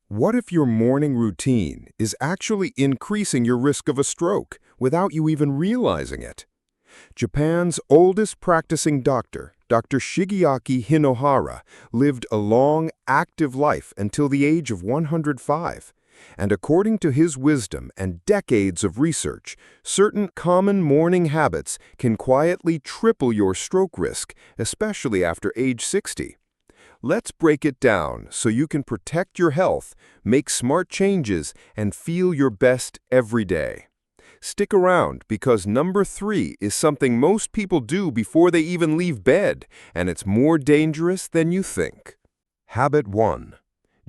What if your morning routine is actually increasing your risk of a stroke without you even realizing it? Japan's oldest practicing doctor, Dr. Shigeaki Hinohara, lived a long, active life until the age of 105. And according to his wisdom and decades of research, certain common morning habits can quietly triple your stroke risk, especially after age 60. Let's break it down so you can protect your health, make smart changes, and feel your best every day. Stick around because number 3 is something most people do before they even leave bed, and it's more dangerous than you think. Habit 1.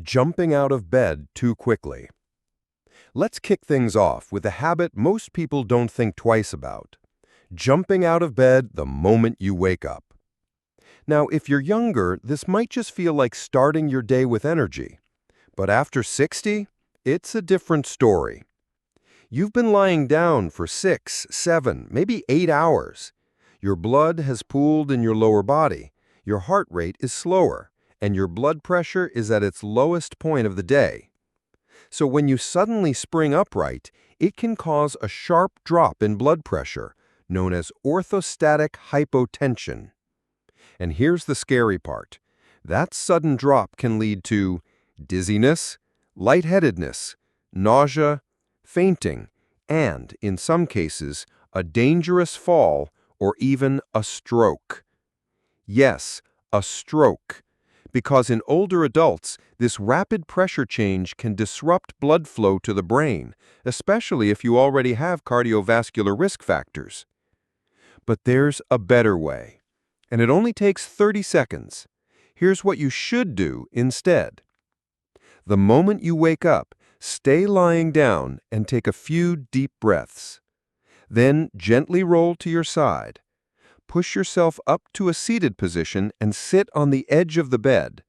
Jumping out of bed too quickly. Let's kick things off with a habit most people don't think twice about. Jumping out of bed the moment you wake up. Now, if you're younger, this might just feel like starting your day with energy. But after 60, it's a different story. You've been lying down for 6, 7, maybe 8 hours. Your blood has pooled in your lower body, your heart rate is slower, and your blood pressure is at its lowest point of the day. So when you suddenly spring upright, it can cause a sharp drop in blood pressure, known as orthostatic hypotension. And here's the scary part. That sudden drop can lead to dizziness, lightheadedness, nausea, fainting, and, in some cases, a dangerous fall or even a stroke. Yes, a stroke. Because in older adults, this rapid pressure change can disrupt blood flow to the brain, especially if you already have cardiovascular risk factors. But there's a better way. And it only takes 30 seconds. Here's what you should do instead. The moment you wake up, stay lying down and take a few deep breaths. Then gently roll to your side. Push yourself up to a seated position and sit on the edge of the bed.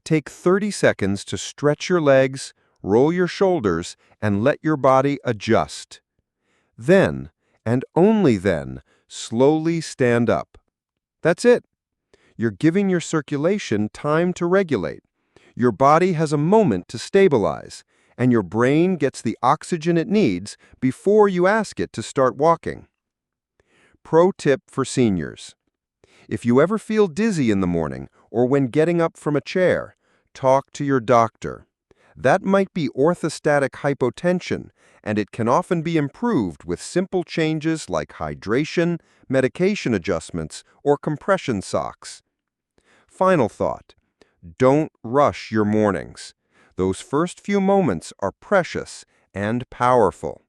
Take 30 seconds to stretch your legs, roll your shoulders, and let your body adjust. Then, and only then, slowly stand up. That's it. You're giving your circulation time to regulate. Your body has a moment to stabilize, and your brain gets the oxygen it needs before you ask it to start walking. Pro tip for seniors. If you ever feel dizzy in the morning or when getting up from a chair, talk to your doctor. That might be orthostatic hypotension, and it can often be improved with simple changes like hydration, medication adjustments, or compression socks. Final thought. Don't rush your mornings. Those first few moments are precious and powerful.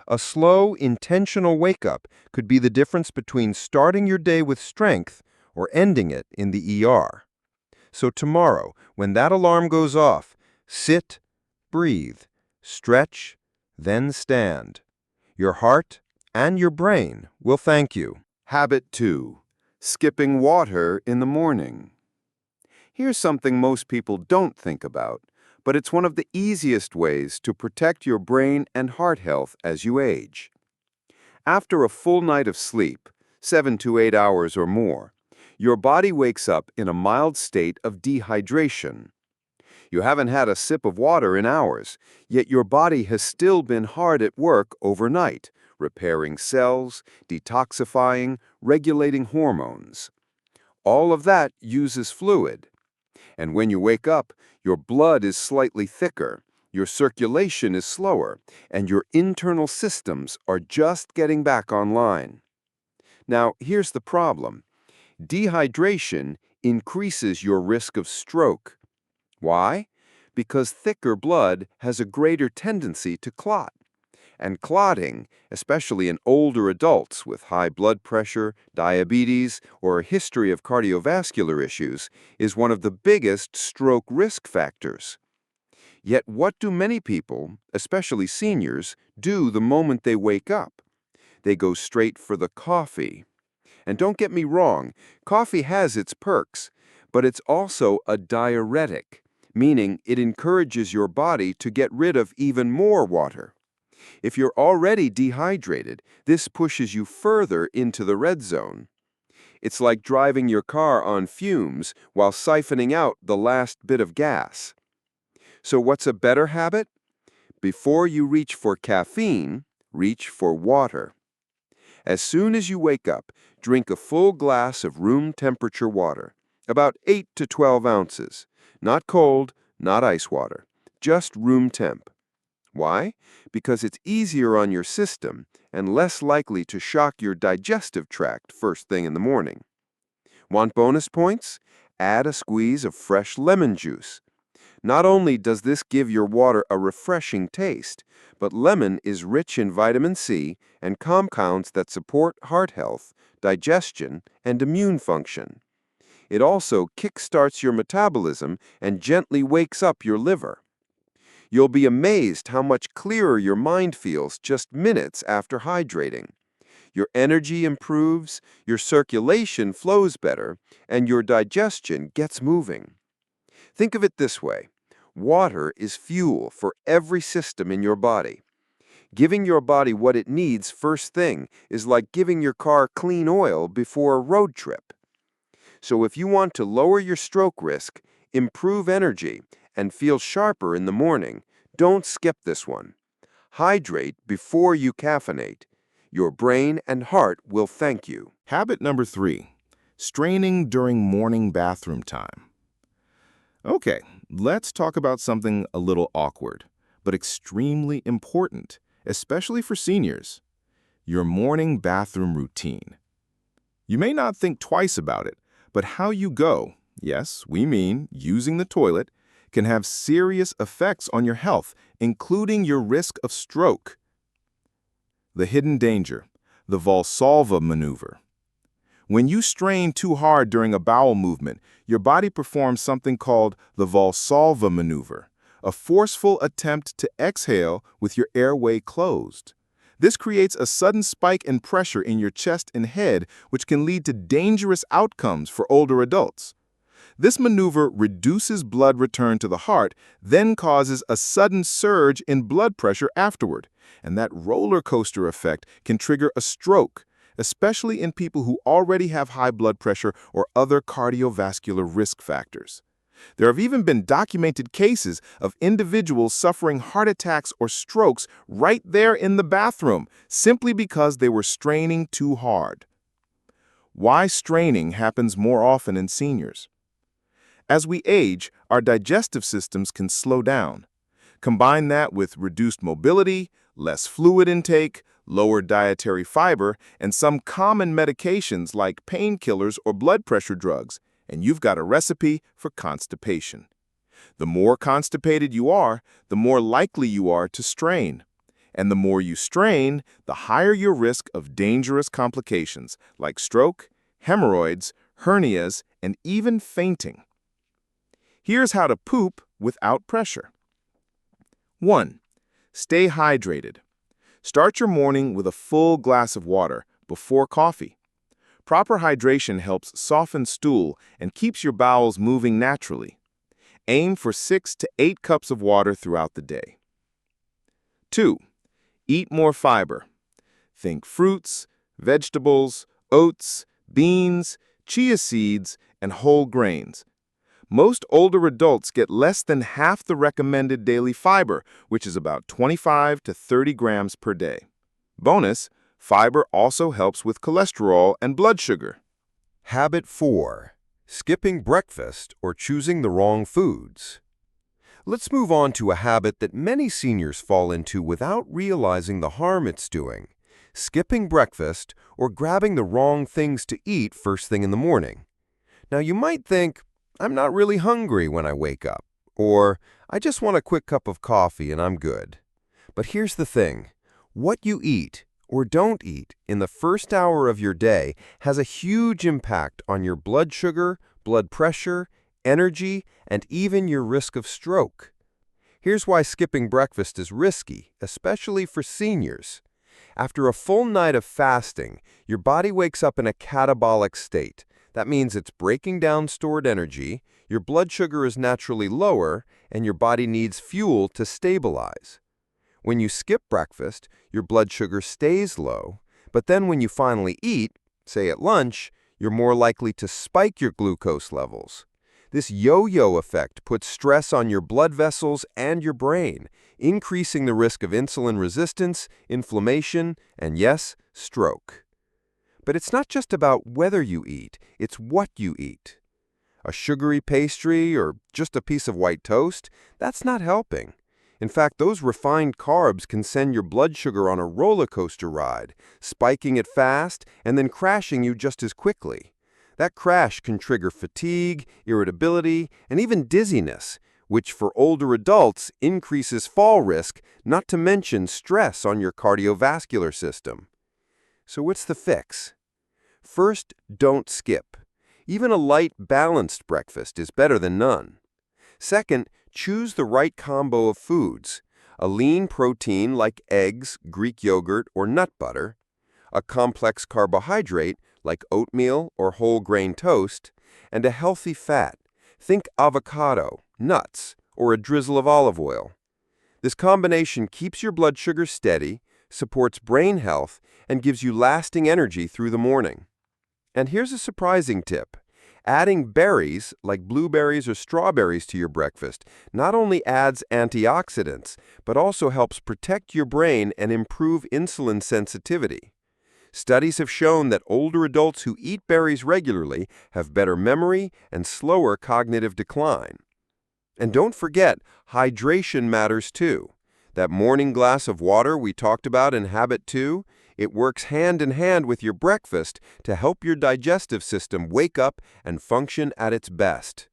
A slow, intentional wake-up could be the difference between starting your day with strength or ending it in the ER. So tomorrow, when that alarm goes off, sit, breathe, stretch, then stand. Your heart and your brain will thank you. Habit 2. Skipping water in the morning. Here's something most people don't think about, but it's one of the easiest ways to protect your brain and heart health as you age. After a full night of sleep, 7 to 8 hours or more, your body wakes up in a mild state of dehydration. You haven't had a sip of water in hours, yet your body has still been hard at work overnight, repairing cells, detoxifying, regulating hormones. All of that uses fluid. And when you wake up, your blood is slightly thicker, your circulation is slower, and your internal systems are just getting back online. Now, here's the problem. Dehydration increases your risk of stroke. Why? Because thicker blood has a greater tendency to clot. And clotting, especially in older adults with high blood pressure, diabetes, or a history of cardiovascular issues, is one of the biggest stroke risk factors. Yet what do many people, especially seniors, do the moment they wake up? They go straight for the coffee. And don't get me wrong, coffee has its perks, but it's also a diuretic, meaning it encourages your body to get rid of even more water. If you're already dehydrated, this pushes you further into the red zone. It's like driving your car on fumes while siphoning out the last bit of gas. So what's a better habit? Before you reach for caffeine, reach for water. As soon as you wake up, drink a full glass of room temperature water, about 8 to 12 ounces. Not cold, not ice water, just room temp. Why? Because it's easier on your system and less likely to shock your digestive tract first thing in the morning. Want bonus points? Add a squeeze of fresh lemon juice. Not only does this give your water a refreshing taste, but lemon is rich in vitamin C and compounds that support heart health, digestion, and immune function. It also kickstarts your metabolism and gently wakes up your liver. You'll be amazed how much clearer your mind feels just minutes after hydrating. Your energy improves, your circulation flows better, and your digestion gets moving. Think of it this way. Water is fuel for every system in your body. Giving your body what it needs first thing is like giving your car clean oil before a road trip. So if you want to lower your stroke risk, improve energy, and feel sharper in the morning, don't skip this one. Hydrate before you caffeinate. Your brain and heart will thank you. Habit number 3, straining during morning bathroom time. Okay, let's talk about something a little awkward, but extremely important, especially for seniors. Your morning bathroom routine. You may not think twice about it, but how you go, yes, we mean using the toilet, can have serious effects on your health, including your risk of stroke. The hidden danger, the Valsalva maneuver. When you strain too hard during a bowel movement, your body performs something called the Valsalva maneuver, a forceful attempt to exhale with your airway closed. This creates a sudden spike in pressure in your chest and head, which can lead to dangerous outcomes for older adults. This maneuver reduces blood return to the heart, then causes a sudden surge in blood pressure afterward, and that roller coaster effect can trigger a stroke, especially in people who already have high blood pressure or other cardiovascular risk factors. There have even been documented cases of individuals suffering heart attacks or strokes right there in the bathroom, simply because they were straining too hard. Why straining happens more often in seniors? As we age, our digestive systems can slow down. Combine that with reduced mobility, less fluid intake, lower dietary fiber, and some common medications like painkillers or blood pressure drugs, and you've got a recipe for constipation. The more constipated you are, the more likely you are to strain. And the more you strain, the higher your risk of dangerous complications like stroke, hemorrhoids, hernias, and even fainting. Here's how to poop without pressure. 1. Stay hydrated. Start your morning with a full glass of water before coffee. Proper hydration helps soften stool and keeps your bowels moving naturally. Aim for 6 to 8 cups of water throughout the day. 2. Eat more fiber. Think fruits, vegetables, oats, beans, chia seeds, and whole grains. Most older adults get less than half the recommended daily fiber, which is about 25 to 30 grams per day. Bonus, fiber also helps with cholesterol and blood sugar. Habit 4. Skipping breakfast or choosing the wrong foods. Let's move on to a habit that many seniors fall into without realizing the harm it's doing. Skipping breakfast or grabbing the wrong things to eat first thing in the morning. Now you might think, I'm not really hungry when I wake up, or I just want a quick cup of coffee and I'm good. But here's the thing. What you eat or don't eat in the first hour of your day has a huge impact on your blood sugar, blood pressure, energy, and even your risk of stroke. Here's why skipping breakfast is risky, especially for seniors. After a full night of fasting, your body wakes up in a catabolic state. That means it's breaking down stored energy, your blood sugar is naturally lower, and your body needs fuel to stabilize. When you skip breakfast, your blood sugar stays low, but then when you finally eat, say at lunch, you're more likely to spike your glucose levels. This yo-yo effect puts stress on your blood vessels and your brain, increasing the risk of insulin resistance, inflammation, and yes, stroke. But it's not just about whether you eat, it's what you eat. A sugary pastry or just a piece of white toast, that's not helping. In fact, those refined carbs can send your blood sugar on a roller coaster ride, spiking it fast and then crashing you just as quickly. That crash can trigger fatigue, irritability, and even dizziness, which for older adults increases fall risk, not to mention stress on your cardiovascular system. So what's the fix? First, don't skip. Even a light, balanced breakfast is better than none. Second, choose the right combo of foods. A lean protein like eggs, Greek yogurt, or nut butter. A complex carbohydrate like oatmeal or whole grain toast. And a healthy fat. Think avocado, nuts, or a drizzle of olive oil. This combination keeps your blood sugar steady, supports brain health, and gives you lasting energy through the morning. And here's a surprising tip. Adding berries, like blueberries or strawberries, to your breakfast not only adds antioxidants, but also helps protect your brain and improve insulin sensitivity. Studies have shown that older adults who eat berries regularly have better memory and slower cognitive decline. And don't forget, hydration matters too. That morning glass of water we talked about in Habit 2, it works hand in hand with your breakfast to help your digestive system wake up and function at its best.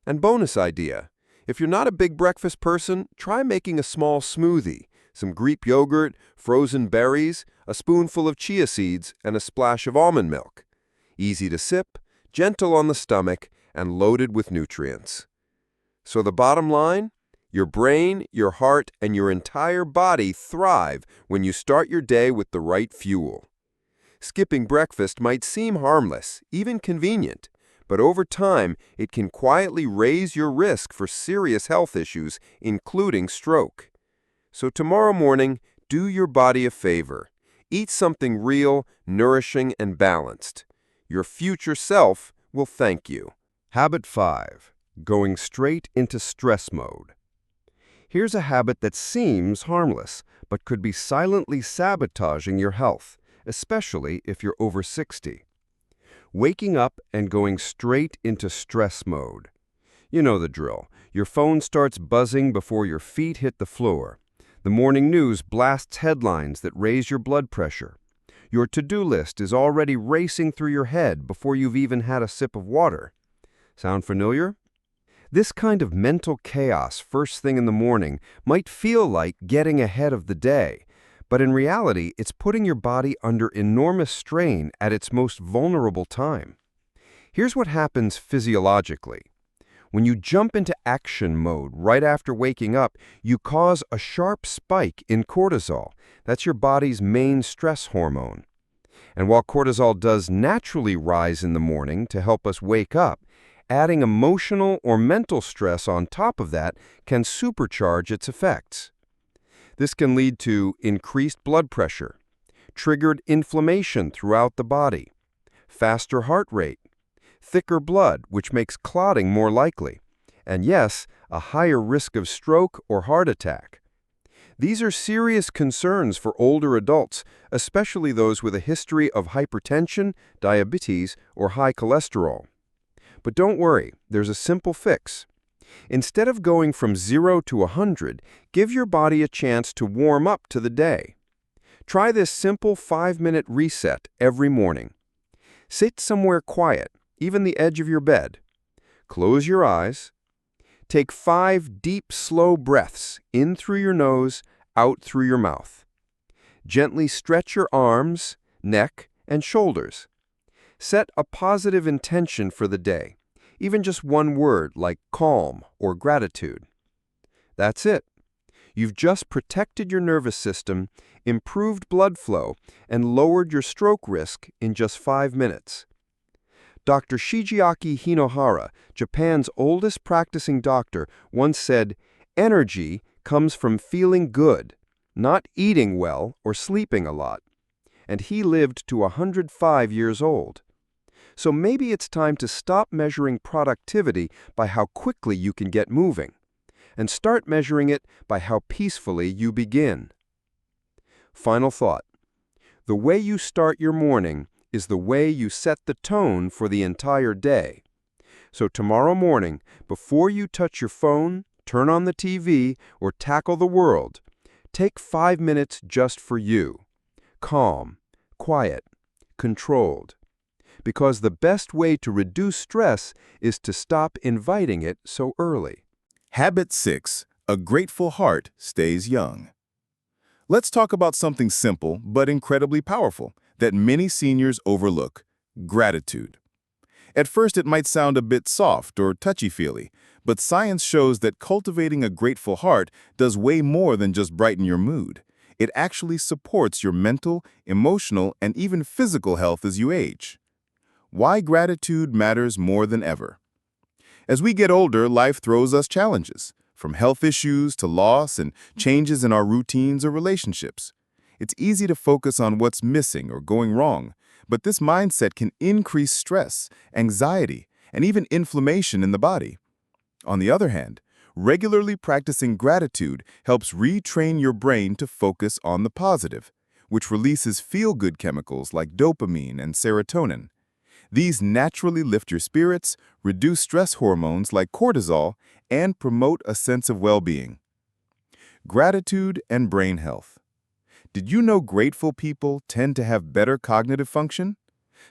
And bonus idea, if you're not a big breakfast person, try making a small smoothie, some Greek yogurt, frozen berries, a spoonful of chia seeds, and a splash of almond milk. Easy to sip, gentle on the stomach, and loaded with nutrients. So the bottom line? Your brain, your heart, and your entire body thrive when you start your day with the right fuel. Skipping breakfast might seem harmless, even convenient, but over time it can quietly raise your risk for serious health issues, including stroke. So tomorrow morning, do your body a favor. Eat something real, nourishing, and balanced. Your future self will thank you. Habit 5. Going straight into stress mode. Here's a habit that seems harmless, but could be silently sabotaging your health, especially if you're over 60. Waking up and going straight into stress mode. You know the drill. Your phone starts buzzing before your feet hit the floor. The morning news blasts headlines that raise your blood pressure. Your to-do list is already racing through your head before you've even had a sip of water. Sound familiar? This kind of mental chaos first thing in the morning might feel like getting ahead of the day, but in reality, it's putting your body under enormous strain at its most vulnerable time. Here's what happens physiologically. When you jump into action mode right after waking up, you cause a sharp spike in cortisol. That's your body's main stress hormone. And while cortisol does naturally rise in the morning to help us wake up, adding emotional or mental stress on top of that can supercharge its effects. This can lead to increased blood pressure, triggered inflammation throughout the body, faster heart rate, thicker blood, which makes clotting more likely, and yes, a higher risk of stroke or heart attack. These are serious concerns for older adults, especially those with a history of hypertension, diabetes, or high cholesterol. But don't worry, there's a simple fix. Instead of going from 0 to 100, give your body a chance to warm up to the day. Try this simple 5-minute reset every morning. Sit somewhere quiet, even the edge of your bed. Close your eyes. Take 5 deep, slow breaths in through your nose, out through your mouth. Gently stretch your arms, neck, and shoulders. Set a positive intention for the day, even just one word like calm or gratitude. That's it. You've just protected your nervous system, improved blood flow, and lowered your stroke risk in just 5 minutes. Dr. Shigeaki Hinohara, Japan's oldest practicing doctor, once said, "Energy comes from feeling good, not eating well or sleeping a lot." And he lived to 105 years old. So maybe it's time to stop measuring productivity by how quickly you can get moving, and start measuring it by how peacefully you begin. Final thought. The way you start your morning is the way you set the tone for the entire day. So tomorrow morning, before you touch your phone, turn on the TV, or tackle the world, take 5 minutes just for you. Calm, quiet, controlled. Because the best way to reduce stress is to stop inviting it so early. Habit 6. A grateful heart stays young. Let's talk about something simple but incredibly powerful that many seniors overlook: gratitude. At first, it might sound a bit soft or touchy-feely, but science shows that cultivating a grateful heart does way more than just brighten your mood. It actually supports your mental, emotional, and even physical health as you age. Why gratitude matters more than ever. As we get older, life throws us challenges, from health issues to loss and changes in our routines or relationships. It's easy to focus on what's missing or going wrong, but this mindset can increase stress, anxiety, and even inflammation in the body. On the other hand, regularly practicing gratitude helps retrain your brain to focus on the positive, which releases feel-good chemicals like dopamine and serotonin. These naturally lift your spirits, reduce stress hormones like cortisol, and promote a sense of well-being. Gratitude and brain health. Did you know grateful people tend to have better cognitive function?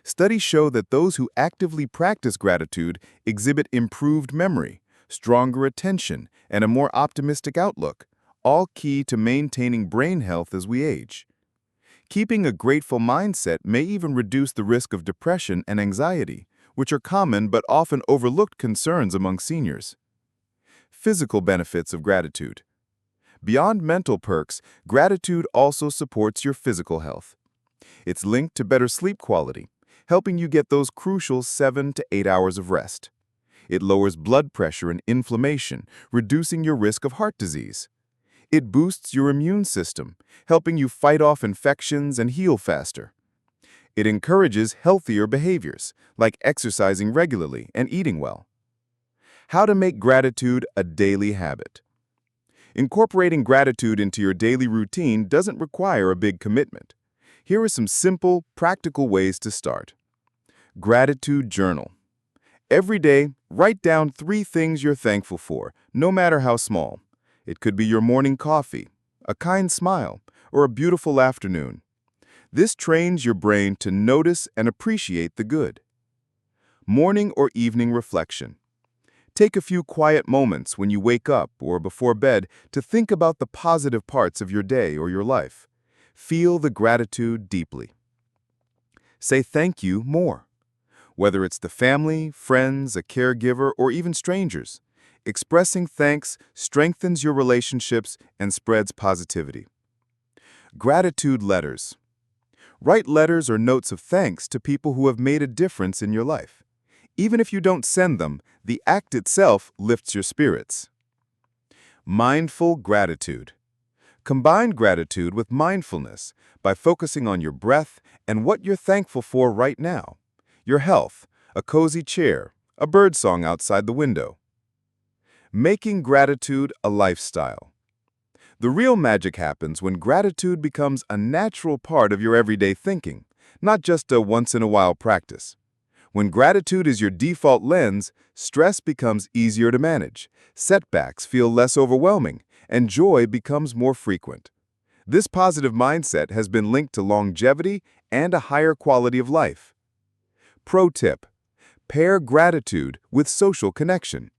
Studies show that those who actively practice gratitude exhibit improved memory, stronger attention, and a more optimistic outlook, all key to maintaining brain health as we age. Keeping a grateful mindset may even reduce the risk of depression and anxiety, which are common but often overlooked concerns among seniors. Physical benefits of gratitude. Beyond mental perks, gratitude also supports your physical health. It's linked to better sleep quality, helping you get those crucial 7 to 8 hours of rest. It lowers blood pressure and inflammation, reducing your risk of heart disease. It boosts your immune system, helping you fight off infections and heal faster. It encourages healthier behaviors, like exercising regularly and eating well. How to make gratitude a daily habit. Incorporating gratitude into your daily routine doesn't require a big commitment. Here are some simple, practical ways to start. Gratitude journal. Every day, write down 3 things you're thankful for, no matter how small. It could be your morning coffee, a kind smile, or a beautiful afternoon. This trains your brain to notice and appreciate the good. Morning or evening reflection. Take a few quiet moments when you wake up or before bed to think about the positive parts of your day or your life. Feel the gratitude deeply. Say thank you more. Whether it's the family, friends, a caregiver, or even strangers, expressing thanks strengthens your relationships and spreads positivity. Gratitude letters. Write letters or notes of thanks to people who have made a difference in your life. Even if you don't send them, the act itself lifts your spirits. Mindful gratitude. Combine gratitude with mindfulness by focusing on your breath and what you're thankful for right now. Your health, a cozy chair, a birdsong outside the window. Making gratitude a lifestyle. The real magic happens when gratitude becomes a natural part of your everyday thinking, not just a once-in-a-while practice. When gratitude is your default lens, stress becomes easier to manage, setbacks feel less overwhelming, and joy becomes more frequent. This positive mindset has been linked to longevity and a higher quality of life. Pro tip: pair gratitude with social connection.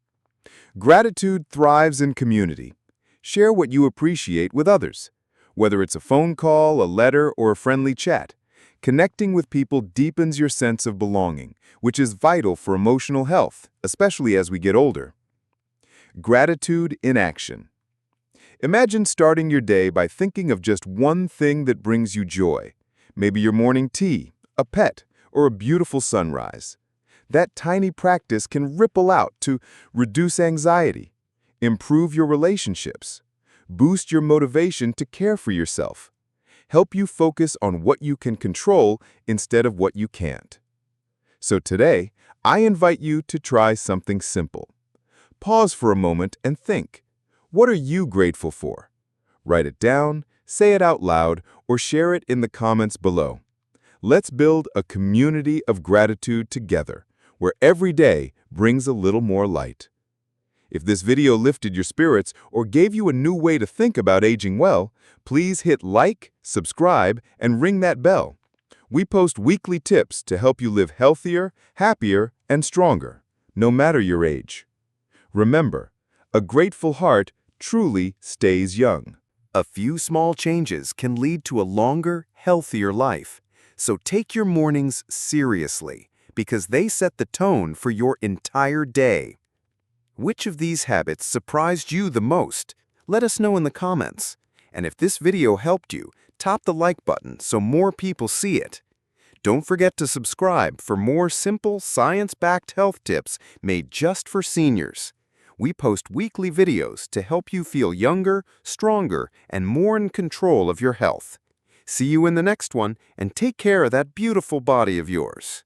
Gratitude thrives in community. Share what you appreciate with others. Whether it's a phone call, a letter, or a friendly chat, connecting with people deepens your sense of belonging, which is vital for emotional health, especially as we get older. Gratitude in action. Imagine starting your day by thinking of just one thing that brings you joy. Maybe your morning tea, a pet, or a beautiful sunrise. That tiny practice can ripple out to reduce anxiety, improve your relationships, boost your motivation to care for yourself, help you focus on what you can control instead of what you can't. So today, I invite you to try something simple. Pause for a moment and think. What are you grateful for? Write it down, say it out loud, or share it in the comments below. Let's build a community of gratitude together, where every day brings a little more light. If this video lifted your spirits or gave you a new way to think about aging well, please hit like, subscribe, and ring that bell. We post weekly tips to help you live healthier, happier, and stronger, no matter your age. Remember, a grateful heart truly stays young. A few small changes can lead to a longer, healthier life. So take your mornings seriously, because they set the tone for your entire day. Which of these habits surprised you the most? Let us know in the comments. And if this video helped you, tap the like button so more people see it. Don't forget to subscribe for more simple, science-backed health tips made just for seniors. We post weekly videos to help you feel younger, stronger, and more in control of your health. See you in the next one, and take care of that beautiful body of yours.